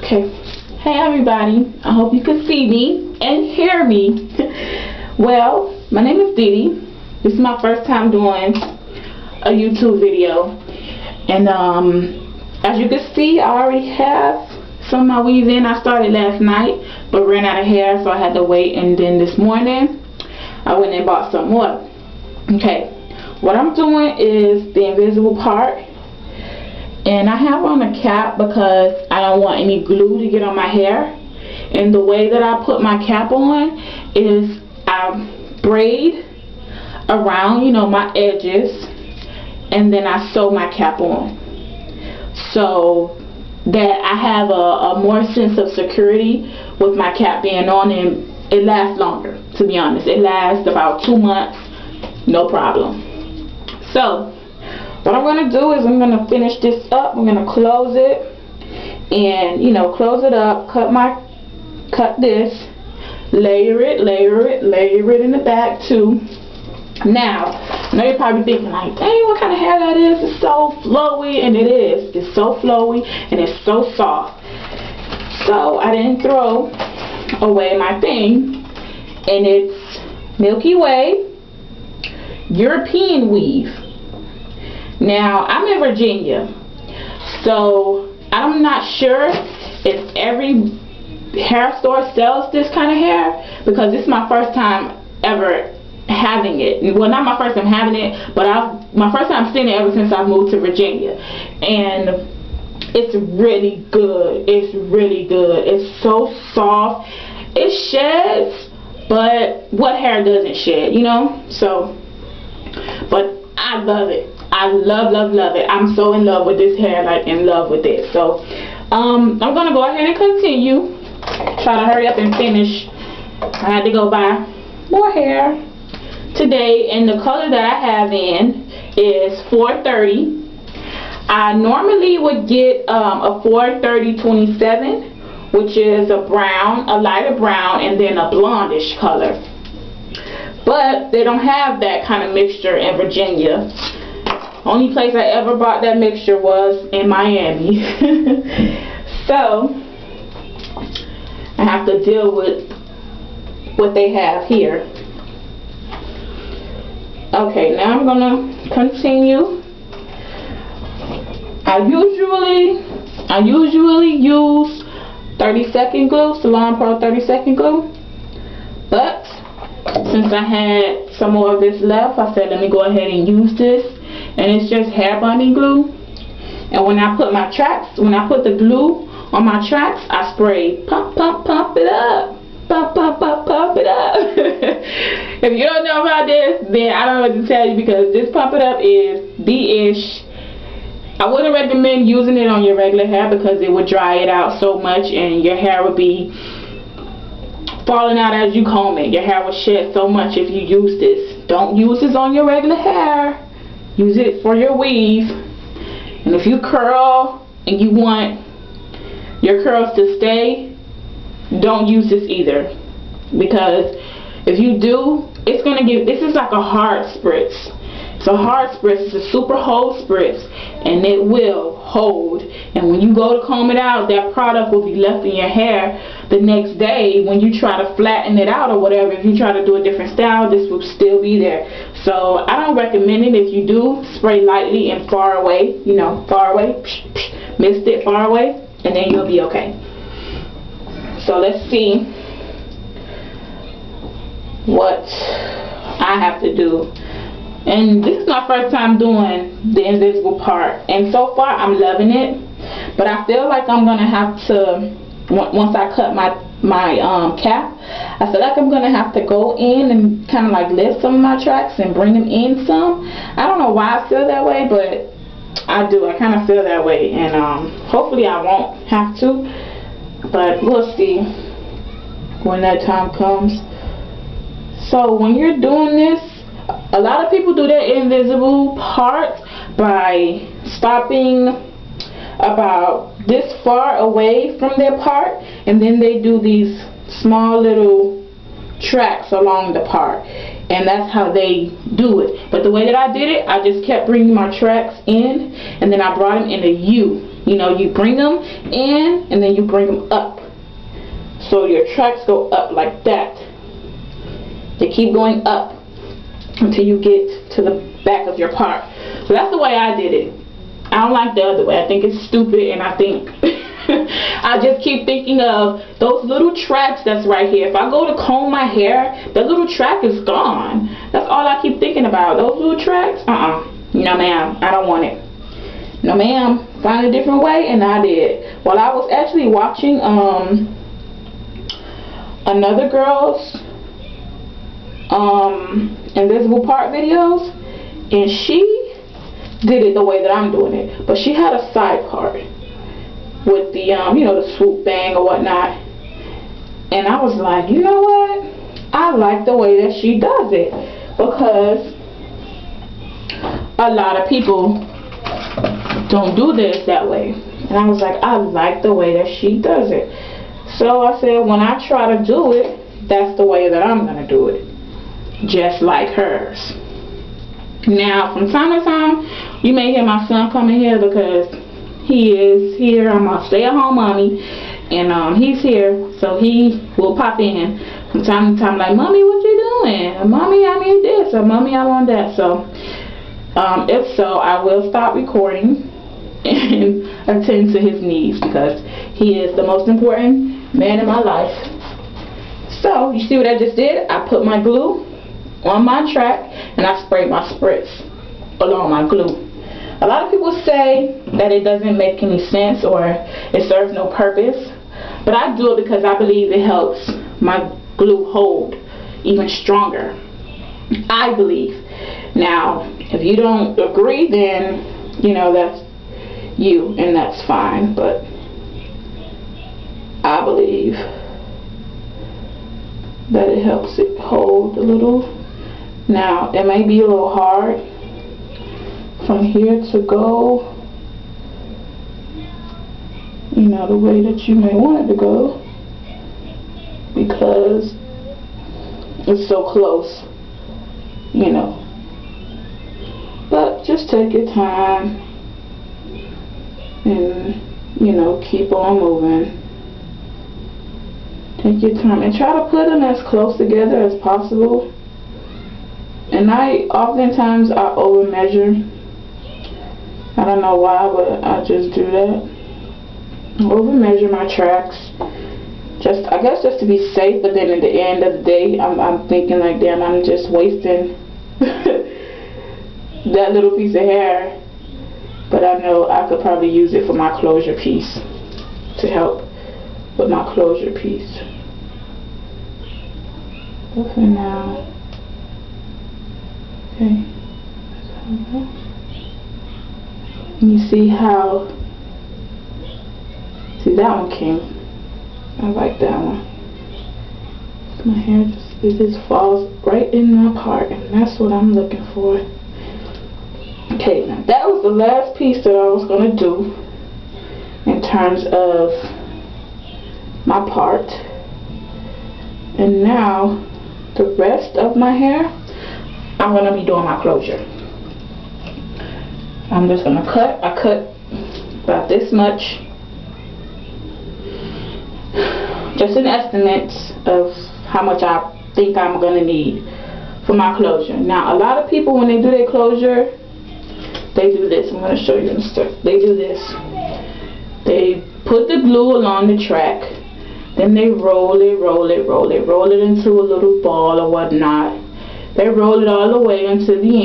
Okay. Hey everybody, I hope you can see me and hear me. Well, my name is Didi. This is my first time doing a YouTube video. And as you can see, I already have some of my weaves in. I started last night, but ran out of hair, so I had to wait. And then this morning, I went and bought some more. Okay, what I'm doing is the invisible part. And I have on a cap because I don't want any glue to get on my hair. And the way that I put my cap on is I braid around, my edges, and then I sew my cap on. So that I have a more sense of security with my cap being on, and it lasts longer, to be honest. It lasts about 2 months, no problem. So what I'm going to do is I'm going to finish this up. I'm going to close it and, close it up, cut this, layer it in the back too. Now, I know you're probably thinking like, dang, what kind of hair that is? It's so flowy, and it is. It's so flowy and it's so soft. So I didn't throw away my thing, and it's Milky Way European weave. Now, I'm in Virginia, so I'm not sure if every hair store sells this kind of hair, because this is my first time ever having it. Well, not my first time having it, but my first time seeing it ever since I moved to Virginia. And it's really good. It's really good. It's so soft. It sheds, but what hair doesn't shed, So, but I love it. I love it. I'm so in love with this hair, like in love with it. So I'm gonna go ahead and continue. Try to hurry up and finish. I had to go buy more hair today, and the color that I have in is 430. I normally would get a 430-27, which is a brown, a lighter brown, and then a blondish color. But they don't have that kind of mixture in Virginia. Only place I ever bought that mixture was in Miami. So I have to deal with what they have here. Okay, now I'm gonna continue. I usually use 30-second glue, Salon Pro 30-second glue, but since I had some more of this left, I said let me go ahead and use this. And it's just hair bonding glue. And when I put the glue on my tracks, I spray pump it up. Pump it up. If you don't know about this, then I don't know what to tell you, because this pump it up is the ish. I wouldn't recommend using it on your regular hair because it would dry it out so much and your hair would be falling out as you comb it. Your hair would shed so much if you use this. Don't use this on your regular hair. Use it for your weave. And if you curl and you want your curls to stay, don't use this either, because if you do, it's gonna give, this is like a hard spritz. It's a hard spritz. It's a super hold spritz, and it will hold. And when you go to comb it out, that product will be left in your hair the next day when you try to flatten it out or whatever. If you try to do a different style, this will still be there. So I don't recommend it. If you do, spray lightly and far away, far away, mist it far away, and then you'll be okay. So let's see what I have to do. And this is my first time doing the invisible part, and so far I'm loving it. But I feel like I'm gonna have to, once I cut my cap, I feel like I'm gonna have to go in and kind of like lift some of my tracks and bring them in some. I don't know why I feel that way, but I do. I kind of feel that way, and hopefully I won't have to, but we'll see when that time comes. So when you're doing this, a lot of people do their invisible part by stopping about this far away from their part, and then they do these small little tracks along the part, and that's how they do it. But the way that I did it, I just kept bringing my tracks in, and then I brought them in a U. You know, you bring them in and then you bring them up. So your tracks go up like that. They keep going up until you get to the back of your part. So that's the way I did it. I don't like the other way. I think it's stupid, and I think I just keep thinking of those little tracks that's right here. If I go to comb my hair, that little track is gone. That's all I keep thinking about. Those little tracks, no ma'am, I don't want it. No ma'am, find a different way. And I did. Well, I was actually watching another girl's invisible part videos, and she did it the way that I'm doing it, but she had a side part with the the swoop bang or whatnot, and I was like, you know what, I like the way that she does it, because a lot of people don't do this that way, and I was like, I like the way that she does it. So I said, when I try to do it, that's the way that I'm gonna do it, just like hers. Now, from time to time, you may hear my son come in here because he is here. I'm a stay-at-home mommy, and he's here, so he will pop in from time to time, like, Mommy, what you doing? Mommy, I need this, or Mommy, I want that. So, if so, I will stop recording and attend to his needs, because he is the most important man in my life. So, you see what I just did? I put my glue on my track, and I sprayed my spritz along my glue. A lot of people say that it doesn't make any sense or it serves no purpose, but I do it because I believe it helps my glue hold even stronger. I believe. Now, if you don't agree, then that's you, and that's fine, but I believe that it helps it hold a little. Now, it may be a little hard from here to go, the way that you may want it to go, because it's so close, But just take your time and, keep on moving. Take your time and try to put them as close together as possible. And oftentimes I over measure. I don't know why, but I just do that. Over measure my tracks. I guess just to be safe, but then at the end of the day, I'm thinking like, damn, I'm just wasting that little piece of hair. But I know I could probably use it for my closure piece, to help with my closure piece. But for now, okay. You see that one came. I like that one. My hair just falls right in my part, and that's what I'm looking for. Okay, now that was the last piece that I was going to do in terms of my part. And now the rest of my hair, I'm going to be doing my closure. I'm just going to cut. I cut about this much. Just an estimate of how much I think I'm going to need for my closure. Now, a lot of people, when they do their closure, they do this. I'm going to show you in a second. They do this. They put the glue along the track. Then they roll it into a little ball or whatnot. They roll it all the way into the end.